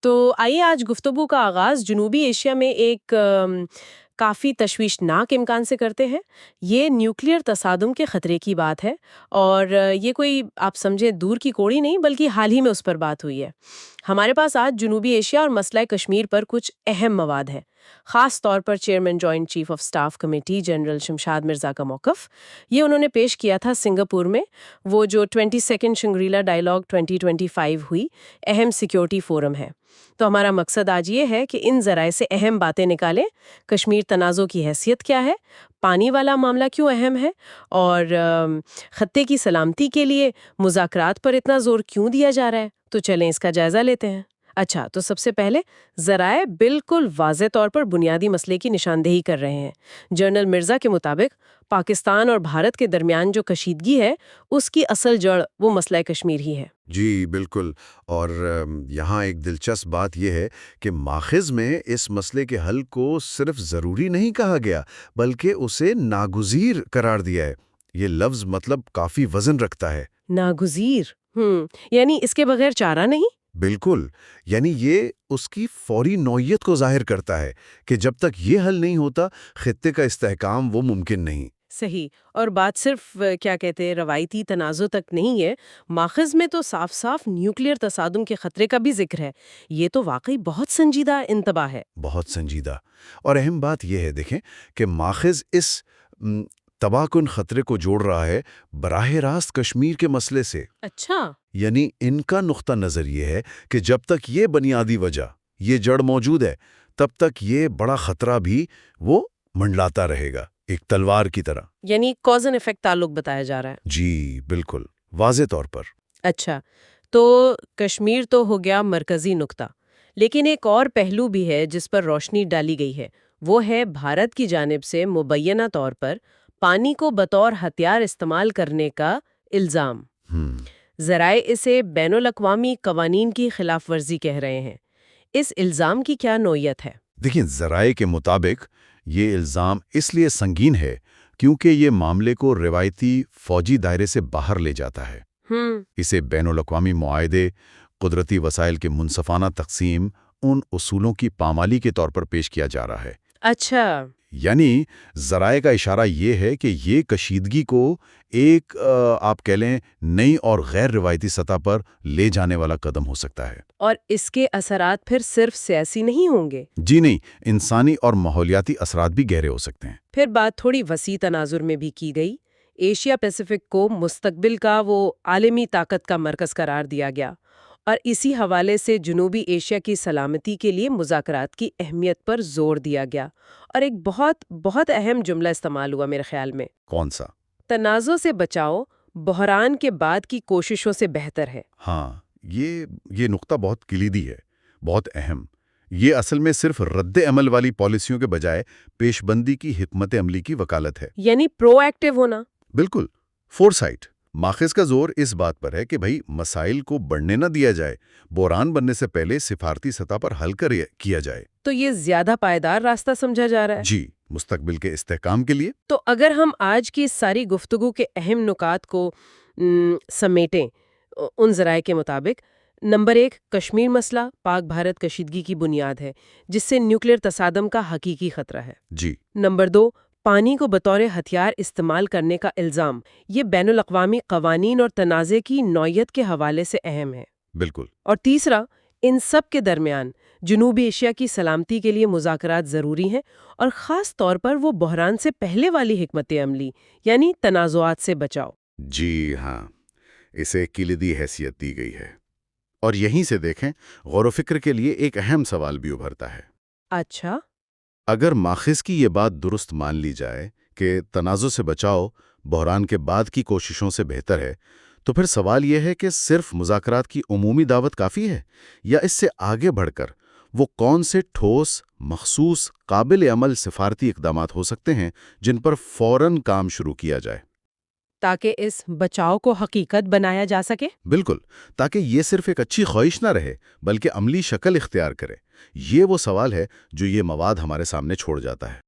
تو آئیے آج گفتگو کا آغاز جنوبی ایشیا میں ایک کافی تشویشناک امکان سے کرتے ہیں۔ یہ نیوکلیئر تصادم کے خطرے کی بات ہے اور یہ کوئی آپ سمجھیں دور کی کوڑی نہیں بلکہ حال ہی میں اس پر بات ہوئی ہے۔ ہمارے پاس آج جنوبی ایشیا اور مسئلہ کشمیر پر کچھ اہم مواد ہے، خاص طور پر chairman joint chief of staff committee general Shamshad Mirza کا موقف۔ یہ انہوں نے پیش کیا تھا سنگاپور میں، وہ جو 22 شنگریلا ڈائیلاگ 2025 ہوئی، اہم سیکیورٹی فورم ہے۔ تو ہمارا مقصد آج یہ ہے کہ ان ذرائع سے اہم باتیں نکالیں، کشمیر تنازع کی حیثیت کیا ہے، پانی والا معاملہ کیوں اہم ہے، اور خطے کی سلامتی کے لیے مذاکرات پر اتنا زور کیوں دیا جا رہا ہے۔ تو چلیں اس کا جائزہ لیتے ہیں۔ اچھا، تو سب سے پہلے ذرائع بالکل واضح طور پر بنیادی مسئلے کی نشاندہی کر رہے ہیں۔ جنرل مرزا کے مطابق پاکستان اور بھارت کے درمیان جو کشیدگی ہے اس کی اصل جڑ وہ مسئلہ کشمیر ہی ہے۔ جی بالکل، اور یہاں ایک دلچسپ بات یہ ہے کہ ماخذ میں اس مسئلے کے حل کو صرف ضروری نہیں کہا گیا بلکہ اسے ناگزیر قرار دیا ہے۔ یہ لفظ مطلب کافی وزن رکھتا ہے۔ ناگزیر، یعنی اس کے بغیر چارہ نہیں؟ بالکل، یعنی یہ اس کی فوری نوعیت کو ظاہر کرتا ہے کہ جب تک یہ حل نہیں ہوتا خطے کا استحکام وہ ممکن نہیں۔ صحیح، اور بات صرف کیا کہتے ہیں روایتی تنازع تک نہیں ہے، ماخذ میں تو صاف صاف نیوکلیئر تصادم کے خطرے کا بھی ذکر ہے۔ یہ تو واقعی بہت سنجیدہ انتباہ ہے۔ بہت سنجیدہ، اور اہم بات یہ ہے دیکھیں کہ ماخذ اس تباہ کن خطرے کو جوڑ رہا ہے براہ راست کشمیر کے مسئلے سے۔ اچھا، یعنی ان کا نقطہ نظر یہ ہے کہ جب تک یہ بنیادی وجہ، یہ جڑ موجود ہے، تب تک یہ بڑا خطرہ بھی وہ منڈلاتا رہے گا، ایک تلوار کی طرح۔ یعنی کاز اینڈ ایفیکٹ تعلق بتایا جا رہا ہے۔ جی بالکل، واضح طور پر۔ اچھا، تو کشمیر تو ہو گیا مرکزی نقطہ، لیکن ایک اور پہلو بھی ہے جس پر روشنی ڈالی گئی ہے، وہ ہے بھارت کی جانب سے مبینہ طور پر پانی کو بطور ہتھیار استعمال کرنے کا الزام۔ ذرائع اسے بین الاقوامی قوانین کی خلاف ورزی کہہ رہے ہیں۔ اس الزام کی کیا نوعیت ہے؟ دیکھیں، ذرائع کے مطابق یہ الزام اس لیے سنگین ہے کیونکہ یہ معاملے کو روایتی فوجی دائرے سے باہر لے جاتا ہے۔ اسے بین الاقوامی معاہدے، قدرتی وسائل کے منصفانہ تقسیم، ان اصولوں کی پامالی کے طور پر پیش کیا جا رہا ہے۔ اچھا، یعنی ذرائع کا اشارہ یہ ہے کہ یہ کشیدگی کو ایک آپ کہہ لیں نئی اور غیر روایتی سطح پر لے جانے والا قدم ہو سکتا ہے۔ اور اس کے اثرات پھر صرف سیاسی نہیں ہوں گے؟ جی نہیں، انسانی اور ماحولیاتی اثرات بھی گہرے ہو سکتے ہیں۔ پھر بات تھوڑی وسیع تناظر میں بھی کی گئی۔ ایشیا پیسیفک کو مستقبل کا وہ عالمی طاقت کا مرکز قرار دیا گیا، اور اسی حوالے سے جنوبی ایشیا کی سلامتی کے لیے مذاکرات کی اہمیت پر زور دیا گیا، اور ایک بہت بہت اہم جملہ استعمال ہوا میرے خیال میں۔ کون سا؟ تنازع سے بچاؤ بحران کے بعد کی کوششوں سے بہتر ہے۔ ہاں، یہ نقطہ بہت کلیدی ہے، بہت اہم۔ یہ اصل میں صرف رد عمل والی پالیسیوں کے بجائے پیش بندی کی حکمت عملی کی وکالت ہے۔ یعنی پرو ایکٹیو ہونا۔ بالکل، فور سائٹ۔ ماخذ کا زور اس بات پر ہے کہ بھئی مسائل کو بڑھنے نہ دیا جائے، بحران بننے سے پہلے سفارتی سطح پر حل کیا جائے۔ تو یہ زیادہ پائیدار راستہ سمجھا جا رہا ہے؟ جی، مستقبل کے استحکام کے لیے۔ تو اگر ہم آج کی ساری گفتگو کے اہم نکات کو سمیٹیں ان ذرائع کے مطابق، نمبر 1، کشمیر مسئلہ پاک بھارت کشیدگی کی بنیاد ہے جس سے نیوکلیئر تصادم کا حقیقی خطرہ ہے۔ جی۔ نمبر 2، پانی کو بطور ہتھیار استعمال کرنے کا الزام، یہ بین الاقوامی قوانین اور تنازع کی نوعیت کے حوالے سے اہم ہے۔ بالکل۔ اور تیسرا، ان سب کے درمیان جنوبی ایشیا کی سلامتی کے لیے مذاکرات ضروری ہیں، اور خاص طور پر وہ بحران سے پہلے والی حکمت عملی، یعنی تنازعات سے بچاؤ۔ جی ہاں، اسے کلیدی حیثیت دی گئی ہے، اور یہیں سے دیکھیں غور و فکر کے لیے ایک اہم سوال بھی ابھرتا ہے۔ اچھا، اگر ماخذ کی یہ بات درست مان لی جائے کہ تنازع سے بچاؤ بحران کے بعد کی کوششوں سے بہتر ہے، تو پھر سوال یہ ہے کہ صرف مذاکرات کی عمومی دعوت کافی ہے، یا اس سے آگے بڑھ کر وہ کون سے ٹھوس، مخصوص، قابل عمل سفارتی اقدامات ہو سکتے ہیں جن پر فوراً کام شروع کیا جائے تاکہ اس بچاؤ کو حقیقت بنایا جا سکے؟ بالکل، تاکہ یہ صرف ایک اچھی خواہش نہ رہے بلکہ عملی شکل اختیار کرے۔ یہ وہ سوال ہے جو یہ مواد ہمارے سامنے چھوڑ جاتا ہے۔